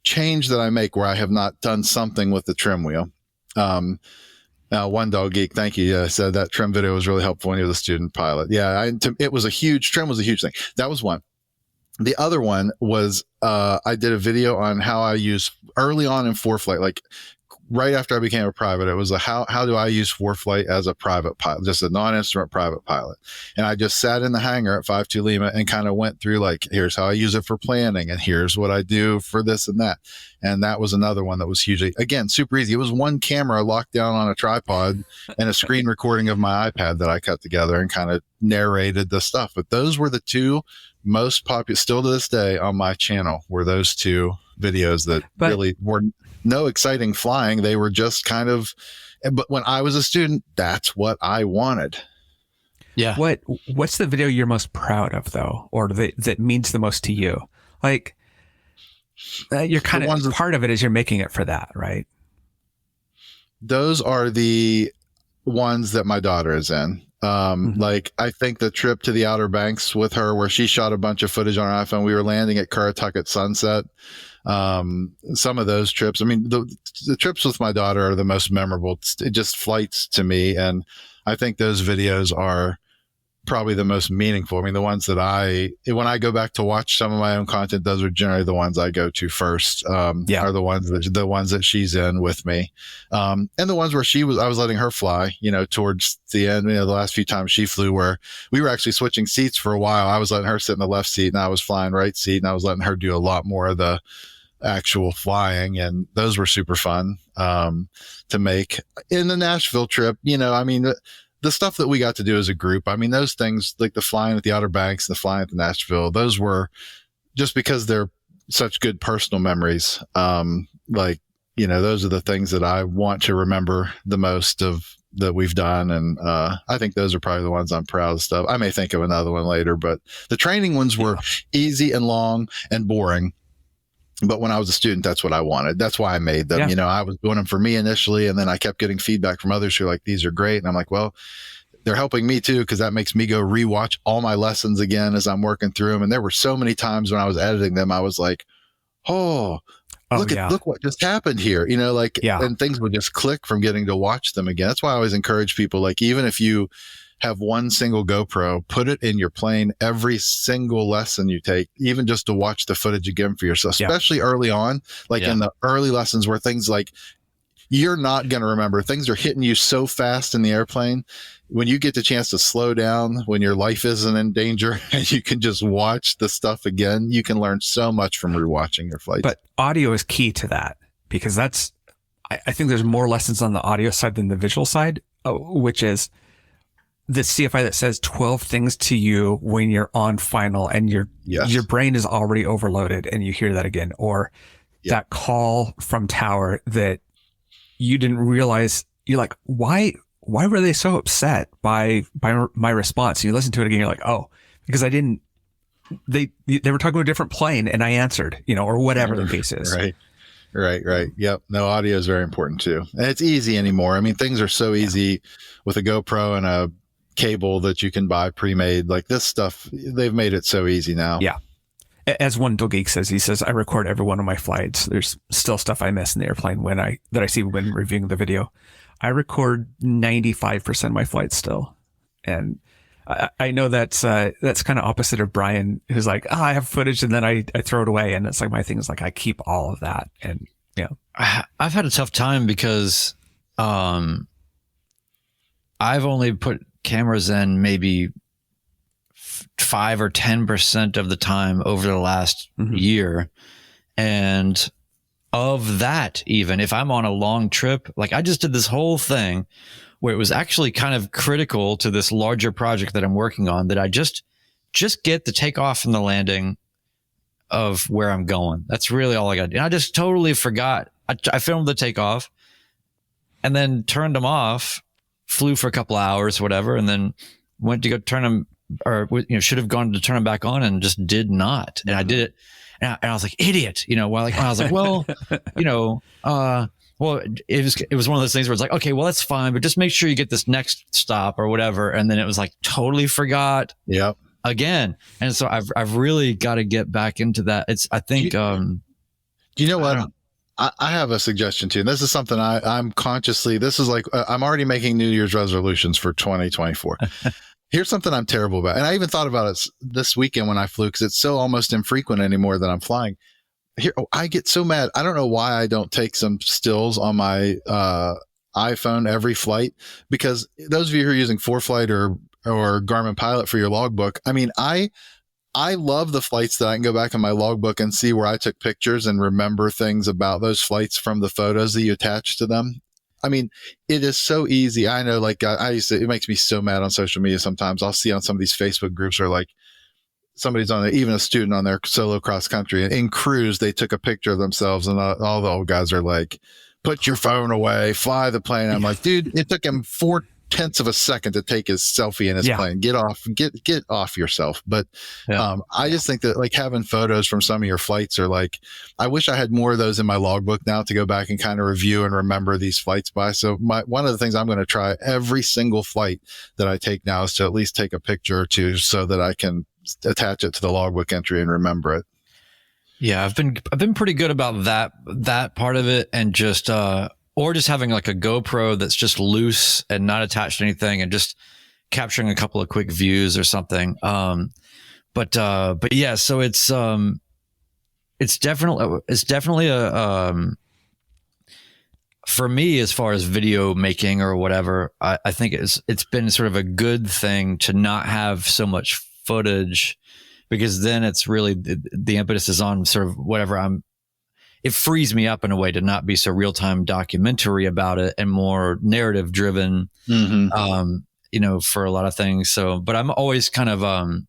change that I make where I have not done something with the trim wheel. One Dog Geek, thank you. Yeah, said that trim video was really helpful when you were a student pilot. Yeah. Trim was a huge thing. That was one. The other one was, I did a video on how I use early on in ForeFlight, like right after I became a private. It was how do I use ForeFlight as a private pilot, just a non-instrument private pilot. And I just sat in the hangar at 52 Lima and kind of went through like, here's how I use it for planning, and here's what I do for this and that. And that was another one that was hugely, again, super easy. It was one camera locked down on a tripod and a screen recording of my iPad that I cut together and kind of narrated the stuff. But those were the 2 most popular, still to this day on my channel, were those 2 videos that really were no exciting flying. They were just kind of, but when I was a student, that's what I wanted. Yeah. What's the video you're most proud of though? Or that means the most to you? Like, you're kind of part of it is you're making it for that, right? Those are the ones that my daughter is in. Like I think the trip to the Outer Banks with her, where she shot a bunch of footage on her iPhone, we were landing at Currituck at sunset. Some of those trips, I mean, the trips with my daughter are the most memorable, just flights to me. And I think those videos are probably the most meaningful. I mean, the ones that when I go back to watch some of my own content, those are generally the ones I go to first, are the ones that she's in with me. And the ones where I was letting her fly, towards the end, the last few times she flew, where we were actually switching seats for a while. I was letting her sit in the left seat and I was flying right seat, and I was letting her do a lot more of the actual flying. And those were super fun, to make. In the Nashville trip, I mean, the stuff that we got to do as a group, I mean, those things like the flying at the Outer Banks, the flying at the Nashville, those were just because they're such good personal memories. Those are the things that I want to remember the most of that we've done. And I think those are probably the ones I'm proudest of. I may think of another one later, but the training ones were easy and long and boring. But when I was a student, that's what I wanted. That's why I made them. Yeah. I was doing them for me initially, and then I kept getting feedback from others who are like, these are great. And I'm like, well, they're helping me too, because that makes me go rewatch all my lessons again as I'm working through them. And there were so many times when I was editing them, I was like, look what just happened here. And things would just click from getting to watch them again. That's why I always encourage people, like, even if you have one single GoPro, put it in your plane every single lesson you take, even just to watch the footage again for yourself, especially early on, like in the early lessons where things like you're not going to remember. Things are hitting you so fast in the airplane. When you get the chance to slow down, when your life isn't in danger and you can just watch the stuff again, you can learn so much from rewatching your flights. But audio is key to that, because that's, I think there's more lessons on the audio side than the visual side, which is the CFI that says 12 things to you when you're on final and your brain is already overloaded and you hear that again, or that call from tower that you didn't realize. You're like, why were they so upset by my response? You listen to it again, you're like, oh, because I didn't, they were talking to a different plane and I answered, or whatever the case is. Right. Yep. No, audio is very important too. And it's easy anymore. I mean, things are so easy with a GoPro and a cable that you can buy pre-made. Like this stuff, they've made it so easy now. Yeah. As one Geek says, he says, I record every one of my flights. There's still stuff I miss in the airplane that I see when reviewing the video. I record 95% of my flights still. And I know that's kind of opposite of Brian, who's like, I have footage and then I throw it away. And it's like, my thing is like, I keep all of that. And I've had a tough time because I've only put cameras in maybe 5 or 10% of the time over the last year. And of that, even if I'm on a long trip, like I just did this whole thing where it was actually kind of critical to this larger project that I'm working on, that I just get the takeoff and the landing of where I'm going. That's really all I got to do. And I just totally forgot. I filmed the takeoff and then turned them off, flew for a couple hours, whatever, and then went to go turn them, or should have gone to turn them back on and just did not. And I did it. And I was like, idiot, well, like, I was like, well, well, it was one of those things where it's like, okay, well, that's fine, but just make sure you get this next stop or whatever. And then it was like, totally forgot again. And so I've really got to get back into that. I think, do you know what? I have a suggestion too. And this is something I'm consciously, this is like, I'm already making New Year's resolutions for 2024. Here's something I'm terrible about. And I even thought about it this weekend when I flew, because it's so almost infrequent anymore that I'm flying. Here, I get so mad. I don't know why I don't take some stills on my iPhone every flight, because those of you who are using ForeFlight or Garmin Pilot for your logbook, I mean, I love the flights that I can go back in my logbook and see where I took pictures and remember things about those flights from the photos that you attach to them. I mean, it is so easy. I know, like it makes me so mad on social media sometimes. I'll see on some of these Facebook groups where like somebody's on even a student on their solo cross country, and in cruise, they took a picture of themselves and all the old guys are like, put your phone away, fly the plane. I'm like, dude, it took him 0.4 of a second to take his selfie in his plane. Get off yourself. But I just think that like having photos from some of your flights are like, I wish I had more of those in my logbook now to go back and kind of review and remember these flights by. So one of the things I'm going to try every single flight that I take now is to at least take a picture or two so that I can attach it to the logbook entry and remember it. Yeah, I've been pretty good about that part of it, and just or just having like a GoPro that's just loose and not attached to anything and just capturing a couple of quick views or something. But yeah, so it's definitely a, for me, as far as video making or whatever, I think it's been sort of a good thing to not have so much footage, because then it's really the impetus is on sort of whatever it frees me up in a way to not be so real-time documentary about it and more narrative driven, for a lot of things. So, but I'm always kind of, I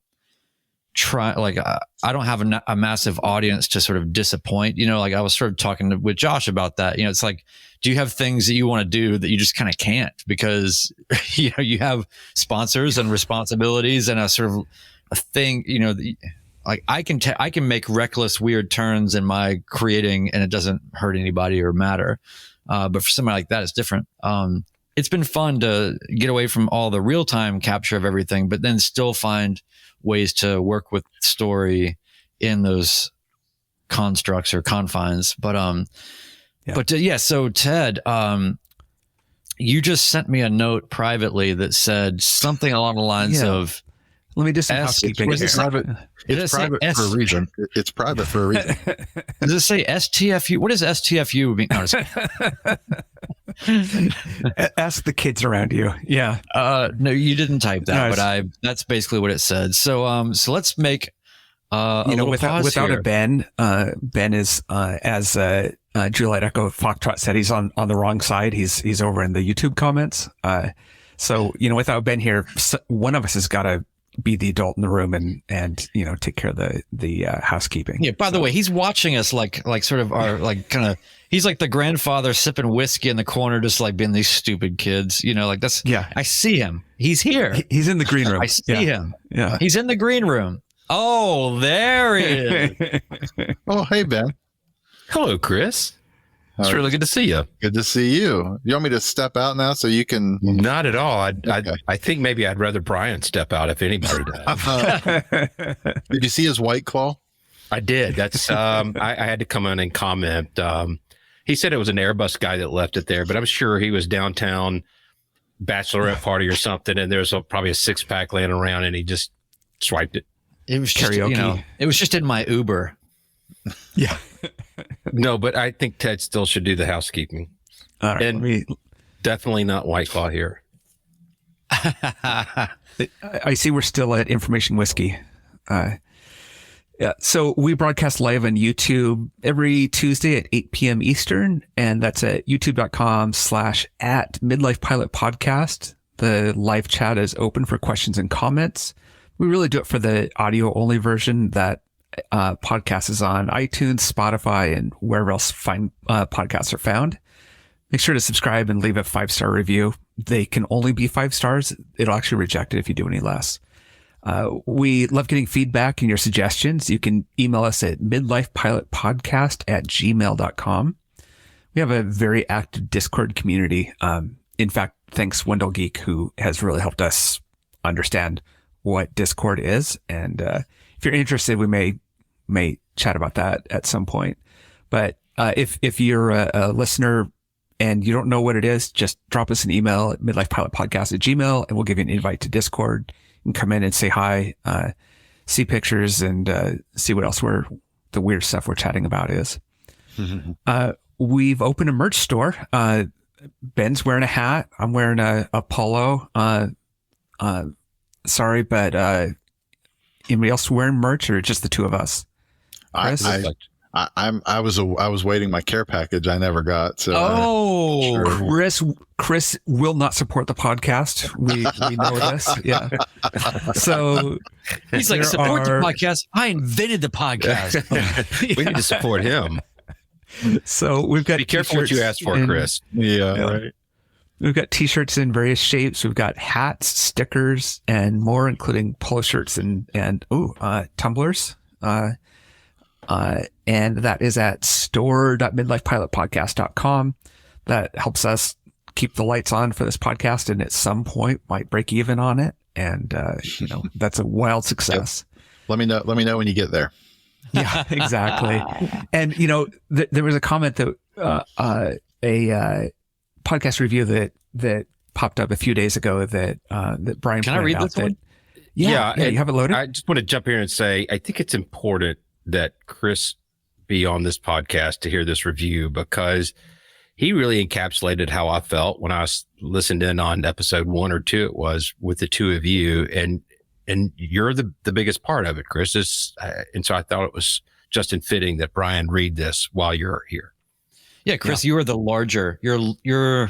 don't have a massive audience to sort of disappoint, like I was sort of talking with Josh about that. It's like, do you have things that you want to do that you just kind of can't, because, you have sponsors and responsibilities and a sort of a thing, like I can make reckless, weird turns in my creating and it doesn't hurt anybody or matter. But for somebody like that, it's different. It's been fun to get away from all the real time capture of everything, but then still find ways to work with story in those constructs or confines. But, so Ted, you just sent me a note privately that said something along the lines of, let me do some housekeeping. It's private for a reason. It's private for a reason. Does it say STFU? What does STFU mean? No, ask the kids around you. Yeah. No, you didn't type that, but that's basically what it said. So, so let's make, without a Ben, Ben is, as, Juliet Echo Foxtrot said, he's on the wrong side. He's over in the YouTube comments. So, without Ben here, one of us has got to be the adult in the room and take care of the housekeeping. Yeah. By the way, he's watching us like sort of our he's like the grandfather sipping whiskey in the corner, just like being these stupid kids. That's. Yeah. I see him. He's here. He's in the green room. I see him. Yeah. He's in the green room. Oh, there he is. Oh, hey Ben. Hello, Chris. It's really good to see you. Good to see you. You want me to step out now so you can? Not at all. I think maybe I'd rather Brian step out if anybody does. Did you see his White Claw? I did. That's I had to come in and comment. He said it was an Airbus guy that left it there, but I'm sure he was downtown bachelorette party or something, and there's probably a 6-pack laying around, and he just swiped it. It was just, karaoke. It was just in my Uber. Yeah. No, but I think Ted still should do the housekeeping. All right. And definitely not White Claw here. I see we're still at Information Whiskey. Yeah. So we broadcast live on YouTube every Tuesday at 8 p.m. Eastern, and that's at youtube.com/@Midlife Pilot Podcast. The live chat is open for questions and comments. We really do it for the audio only version. That podcast is on iTunes, Spotify, and wherever else fine podcasts are found. Make sure to subscribe and leave a 5-star review. They can only be 5 stars. It'll actually reject it if you do any less. We love getting feedback and your suggestions. You can email us at midlifepilotpodcast@gmail.com. We have a very active Discord community. In fact, thanks Wendell Geek, who has really helped us understand what Discord is. And if you're interested, we may chat about that at some point. But if you're a listener and you don't know what it is, just drop us an email at midlifepilotpodcast@gmail.com, and we'll give you an invite to Discord. You can come in and say hi, see pictures, and see what else the weird stuff we're chatting about is. We've opened a merch store. Ben's wearing a hat. I'm wearing a polo. Sorry, but anybody else wearing merch, or just the two of us? I was waiting my care package. I never got. So Chris will not support the podcast. We know this. Yeah. So he's like, support the podcast. I invented the podcast. We need to support him. So we've got. Be careful what you ask for, Chris. Yeah. Right. We've got t-shirts in various shapes. We've got hats, stickers, and more, including polo shirts and tumblers. And that is at store.midlifepilotpodcast.com. That helps us keep the lights on for this podcast, and at some point might break even on it. And, that's a wild success. Yep. Let me know when you get there. Yeah, exactly. And, there was a comment that, a podcast review that popped up a few days ago that Brian Can I read this one? Yeah, you have it loaded? I just want to jump here and say, I think it's important that Chris be on this podcast to hear this review, because he really encapsulated how I felt when I listened in on episode 1 or 2. It was with the two of you, and you're the biggest part of it, Chris. And so I thought it was just fitting that Brian read this while you're here. Yeah, Chris, you are the larger. You're.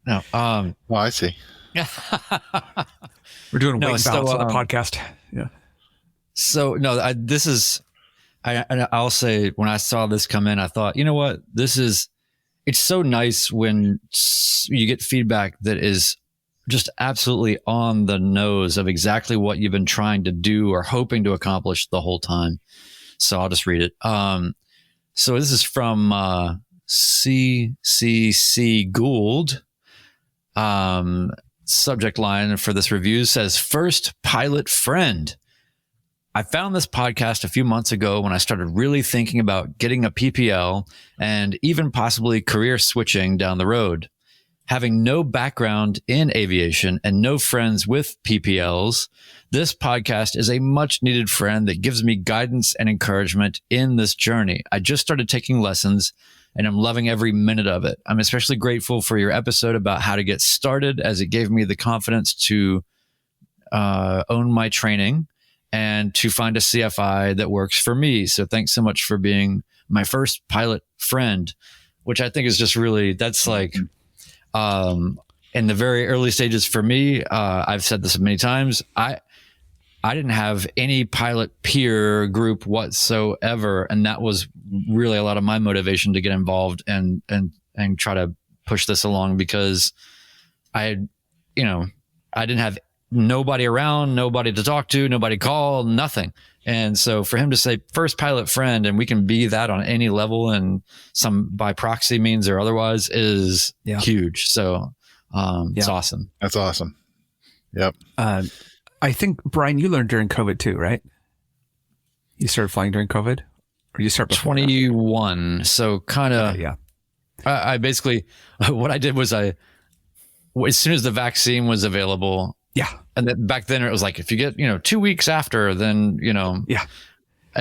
No. Oh, I see. We're doing weight balance on the podcast. Yeah. So no, this is. I'll say, when I saw this come in, I thought, you know what, it's so nice when you get feedback that is just absolutely on the nose of exactly what you've been trying to do or hoping to accomplish the whole time. So I'll just read it. So this is from CCC Gould. Subject line for this review says, "First pilot friend." I found this podcast a few months ago when I started really thinking about getting a PPL and even possibly career switching down the road. Having no background in aviation and no friends with PPLs, this podcast is a much needed friend that gives me guidance and encouragement in this journey. I just started taking lessons and I'm loving every minute of it. I'm especially grateful for your episode about how to get started, as it gave me the confidence to own my training and to find a CFI that works for me. So thanks so much for being my first pilot friend, which I think is just really, that's like, in the very early stages for me, I've said this many times, I didn't have any pilot peer group whatsoever. And that was really a lot of my motivation to get involved and try to push this along, because I didn't have nobody around, nobody to talk to, nobody call, nothing. And so for him to say first pilot friend, and we can be that on any level and some by proxy means or otherwise, is huge. So it's awesome. That's awesome. Yep. I think, Brian, you learned during COVID too, right? You started flying during COVID, or you started 21. So kind of, I basically, what I did was as soon as the vaccine was available, and then back then it was like, if you get, 2 weeks after, then, and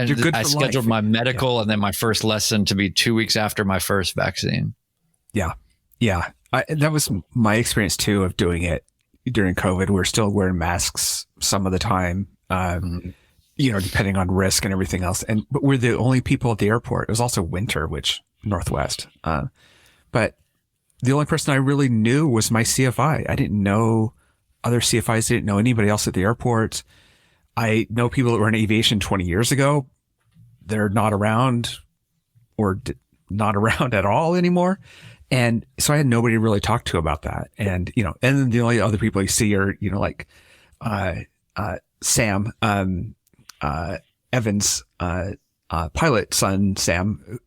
you're good I for scheduled life. my medical and then my first lesson to be 2 weeks after my first vaccine. Yeah. That was my experience too of doing it during COVID. We're still wearing masks some of the time, depending on risk and everything else. But we're the only people at the airport. It was also winter, Northwest. But the only person I really knew was my CFI. I didn't know other CFIs, didn't know anybody else at the airport. I know people that were in aviation 20 years ago. They're not around or not around at all anymore. And so I had nobody to really talk to about that. And, and then the only other people you see are, like Sam, Evan's pilot son, Sam,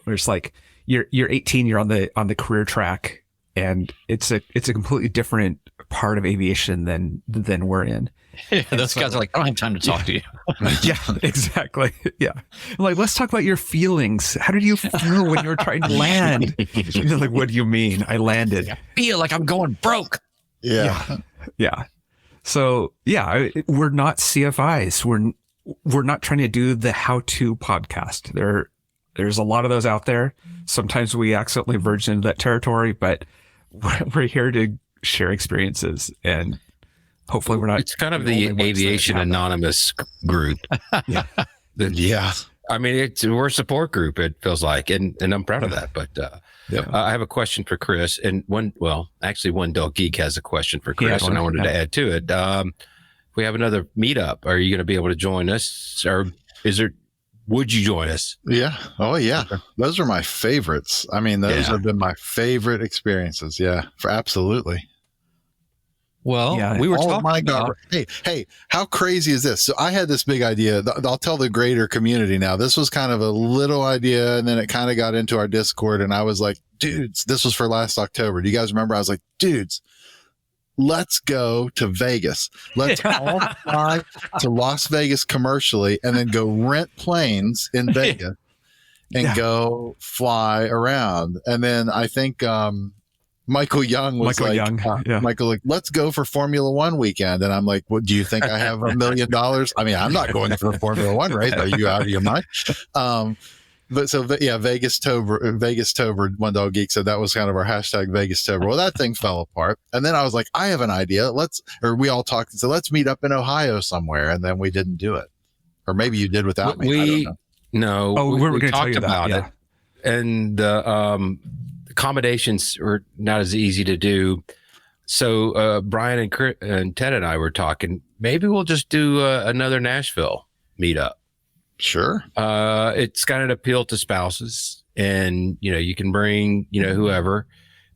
there's like, you're 18, you're on the career track, and it's a completely different part of aviation than we're in. Yeah, those guys are like, I don't have time to talk to you. Yeah, exactly. Yeah. I'm like, let's talk about your feelings. How did you feel when you were trying to land? You're like, what do you mean? I landed. I feel like I'm going broke. Yeah. So we're not CFIs. We're not trying to do the how-to podcast. There's a lot of those out there. Sometimes we accidentally verge into that territory, but we're here to share experiences, and hopefully we're not. It's kind of the Aviation Anonymous group. Yeah. I mean, we're a support group, it feels like, and I'm proud of that. But I have a question for Chris, and one Dog Geek has a question for Chris, and I wanted to add to it. We have another meetup. Are you going to be able to join us, or would you join us? Yeah. Oh, yeah. Okay. Those are my favorites. I mean, those have been my favorite experiences. Yeah, absolutely. Well, we were talking about. Hey, how crazy is this? So I had this big idea. I'll tell the greater community now. This was kind of a little idea, and then it kind of got into our Discord, and I was like, dudes, this was for last October. Do you guys remember? I was like, dudes, let's go to Vegas. Let's all fly to Las Vegas commercially, and then go rent planes in Vegas and go fly around. And then I think Michael Young was Michael, like, let's go for Formula One weekend. And I'm like, well, do you think I have $1 million? I mean, I'm not going for a Formula One race. Are you out of your mind? But so, yeah, Vegas-tober, One Dog Geek said that was kind of our hashtag Vegas-tober. Well, that thing fell apart. And then I was like, I have an idea. We all talked and said, let's meet up in Ohio somewhere. And then we didn't do it. Or maybe you did without me. I don't know. No, we going to tell you about it. And the accommodations are not as easy to do. So Brian and Ted and I were talking, maybe we'll just do another Nashville meetup. Sure. It's got an appeal to spouses, and you can bring whoever.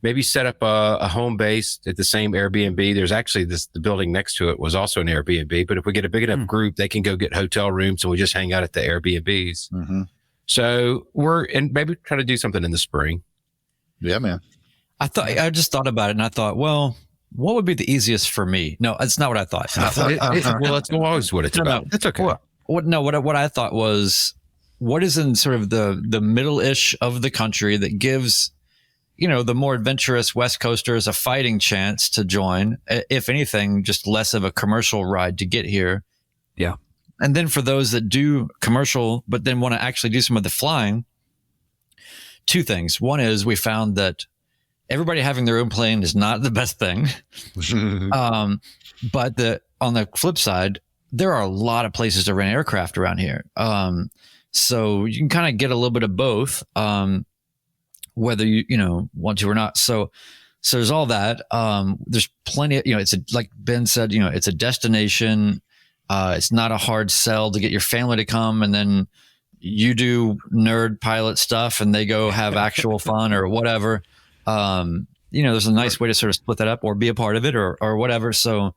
Maybe set up a home base at the same Airbnb. There's actually the building next to it was also an Airbnb, but if we get a big enough group, they can go get hotel rooms, and we just hang out at the Airbnbs. Mm-hmm. So and maybe try to do something in the spring. Yeah, man. I just thought about it, and I thought, well, what would be the easiest for me? No, that's not what I thought. Well, that's always what it's about. It's okay. what I thought was, what is in sort of the middle-ish of the country that gives, the more adventurous West Coasters a fighting chance to join, if anything, just less of a commercial ride to get here. Yeah. And then for those that do commercial, but then want to actually do some of the flying, two things. One is we found that everybody having their own plane is not the best thing. But on the flip side, there are a lot of places to rent aircraft around here. So you can kind of get a little bit of both, whether you want to or not. So there's all that. There's plenty of, it's like Ben said, it's a destination. It's not a hard sell to get your family to come, and then you do nerd pilot stuff and they go have actual fun or whatever. There's a nice way to sort of split that up or be a part of it or whatever. So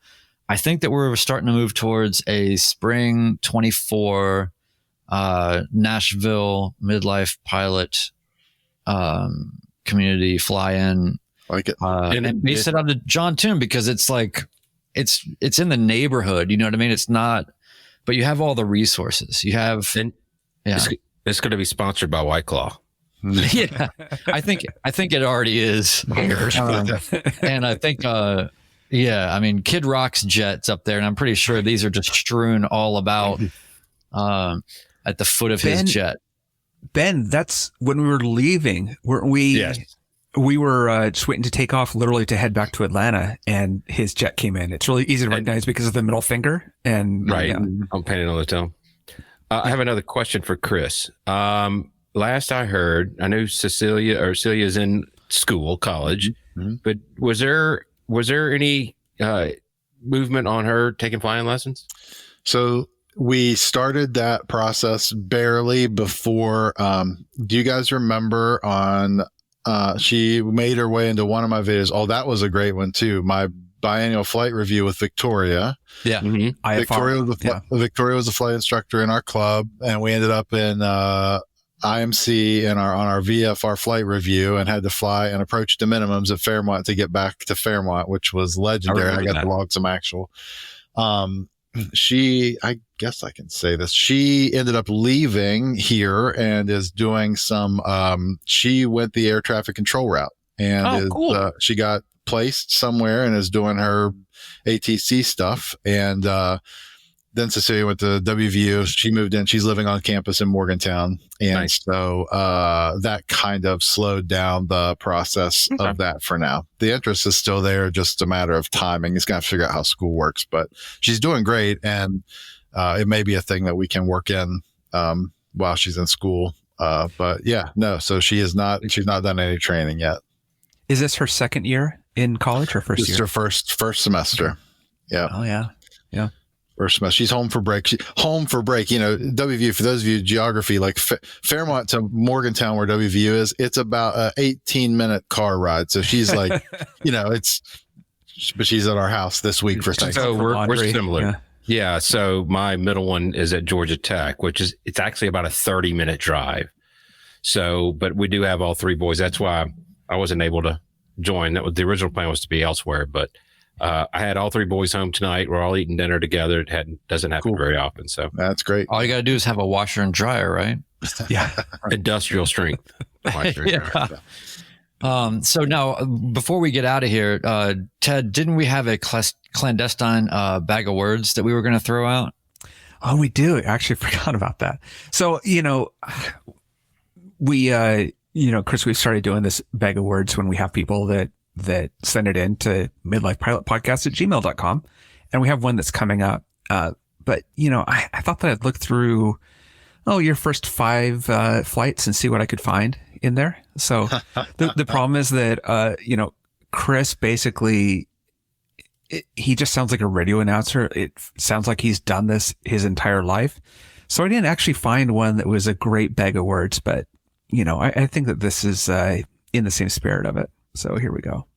I think that we're starting to move towards a spring 24 Nashville Midlife Pilot community fly-in. Like it. And base it on to John Toon, because it's like it's in the neighborhood. You know what I mean? It's not, but you have all the resources. You have, it's going to be sponsored by White Claw. Yeah, I think it already is. And I think, Kid Rock's jet's up there, and I'm pretty sure these are just strewn all about at the foot of his jet. Ben, that's when we were leaving, weren't we? Yes. We were just waiting to take off, literally to head back to Atlanta, and his jet came in. It's really easy to recognize because of the middle finger. And right, I'm painting on the toe. I have another question for Chris. Last I heard, I know Celia's in school, college, but was there any movement on her taking flying lessons? So we started that process barely before. Do you guys remember she made her way into one of my videos? Oh, that was a great one too. My biannual flight review with Victoria. Yeah. Mm-hmm. Victoria was a flight instructor in our club, and we ended up in IMC on our VFR flight review, and had to fly and approach the minimums at Fairmont to get back to Fairmont, which was legendary. I got to log some actual. I guess I can say this. She ended up leaving here and is doing some, she went the air traffic control route, and cool. She got placed somewhere and is doing her ATC stuff. And, then Cecilia went to WVU. She moved in. She's living on campus in Morgantown. And nice. So that kind of slowed down the process of that for now. The interest is still there, just a matter of timing. He's got to figure out how school works, but she's doing great. And it may be a thing that we can work in while she's in school. But yeah, no. So she's not done any training yet. Is this her second year in college or first year? It's her first semester. Yeah. Oh, yeah. Yeah. First semester. She's home for break. WVU, for those of you geography, like Fairmont to Morgantown, where WVU is, it's about an 18-minute car ride. So she's like, but she's at our house this week for Thanksgiving. So we're similar. Yeah. So my middle one is at Georgia Tech, it's actually about a 30-minute drive. So, but we do have all three boys. That's why I wasn't able to join. The original plan was to be elsewhere, but I had all three boys home tonight. We're all eating dinner together. It doesn't happen very often. So that's great. All you got to do is have a washer and dryer, right? Yeah. Industrial strength. Yeah. So now, before we get out of here, Ted, didn't we have a clandestine bag of words that we were going to throw out? Oh, we do. I actually forgot about that. So, Chris, we've started doing this bag of words when we have people that send it in to midlifepilotpodcast@gmail.com. And we have one that's coming up. But, I thought that I'd look through, your first 5 flights and see what I could find in there. So the problem is that, Chris basically, he just sounds like a radio announcer. It sounds like he's done this his entire life. So I didn't actually find one that was a great bag of words, but, I think that this is in the same spirit of it. So here we go.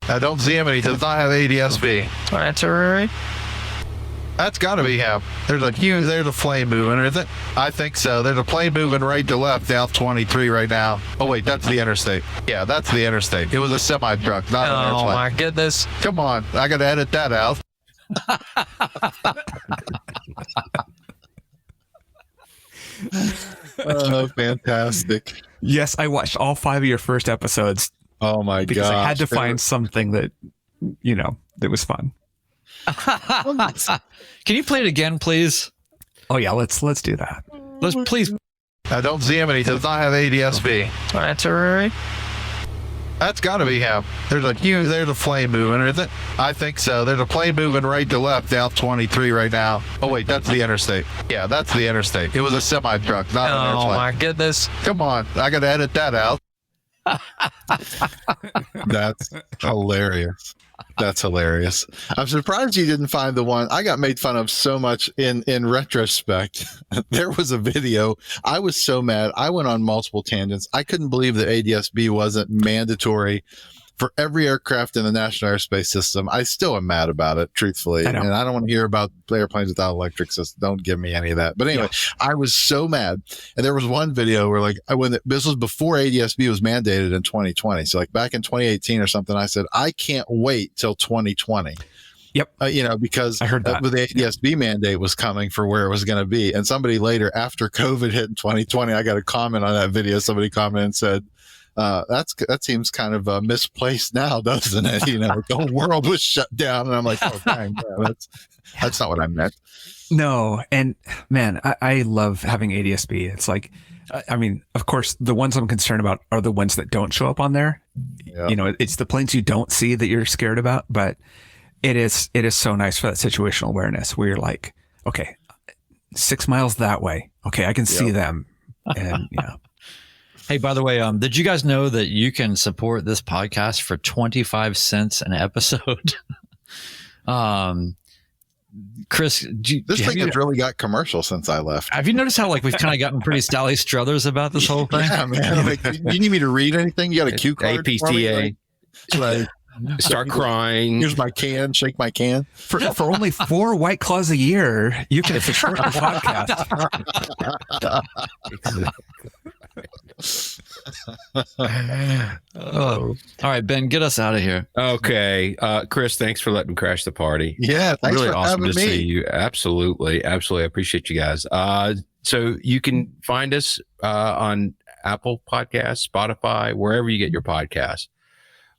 I don't see him, and he does not have ADS-B. That's all right. That's got to be him. There's a plane moving, is it? I think so. There's a plane moving right to left down 23 right now. Oh, wait, that's the interstate. Yeah, that's the interstate. It was a semi-truck, not an airplane. Oh, my goodness. Come on. I got to edit that out. Oh, fantastic. Yes, I watched all 5 of your first episodes Oh my god. because I had to find something that, that was fun. Can you play it again, please? Oh yeah, let's do that. Let's please. I don't see him, and he does not have ADSB. That's all right. That's got to be him. There's a plane moving, isn't it? I think so. There's a plane moving right to left down 23 right now. Oh wait, that's the interstate. Yeah, that's the interstate. It was a semi truck, not an Oh airplane. my goodness. Come on, I got to edit that out. That's hilarious. That's hilarious. I'm surprised you didn't find the one. I got made fun of so much in retrospect. There was a video. I was so mad. I went on multiple tangents. I couldn't believe that ADSB wasn't mandatory for every aircraft in the National Airspace System. I still am mad about it, truthfully. I know. And I don't want to hear about airplanes without electric system. Don't give me any of that. But anyway, I was so mad. And there was one video where this was before ADSB was mandated in 2020. So like back in 2018 or something, I said, I can't wait till 2020. Yep. Because I heard that. the ADSB mandate was coming for where it was going to be. And somebody later, after COVID hit in 2020, I got a comment on that video. Somebody commented and said, that seems kind of misplaced now, doesn't it? The whole world was shut down, and I'm like, oh, dang, yeah, that's not what I meant. No, and man, I love having ADSB. It's like, of course, the ones I'm concerned about are the ones that don't show up on there. Yeah. It's the planes you don't see that you're scared about, but it is so nice for that situational awareness where you're like, okay, 6 miles that way. Okay, I can see them, and Hey, by the way, did you guys know that you can support this podcast for 25 cents an episode? Chris, This thing has really got commercial since I left. have you noticed how we've kind of gotten pretty Sally Struthers about this whole thing? Yeah, man. Like, you need me to read anything? You got a cue card? for me? APTA. Like, Start crying. here's my can. Shake my can. for only 4 White Claws a year, you can support the podcast. Oh. All right, Ben, get us out of here. Okay. Chris, thanks for letting me crash the party. Yeah, thanks Really for awesome having to me. see you. Absolutely. Absolutely. I appreciate you guys. So you can find us on Apple Podcasts, Spotify, wherever you get your podcasts.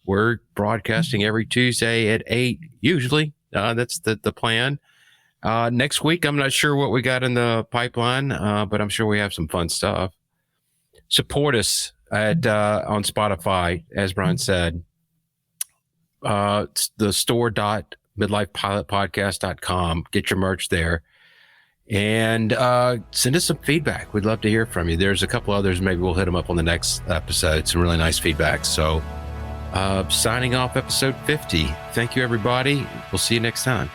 We're broadcasting every Tuesday at 8, usually. That's the plan. Next week, I'm not sure what we got in the pipeline, but I'm sure we have some fun stuff. Support us at on Spotify, as Brian said. It's the store.midlifepilotpodcast.com. Get your merch there. And send us some feedback. We'd love to hear from you. There's a couple others. Maybe we'll hit them up on the next episode. Some really nice feedback. So signing off episode 50. Thank you, everybody. We'll see you next time.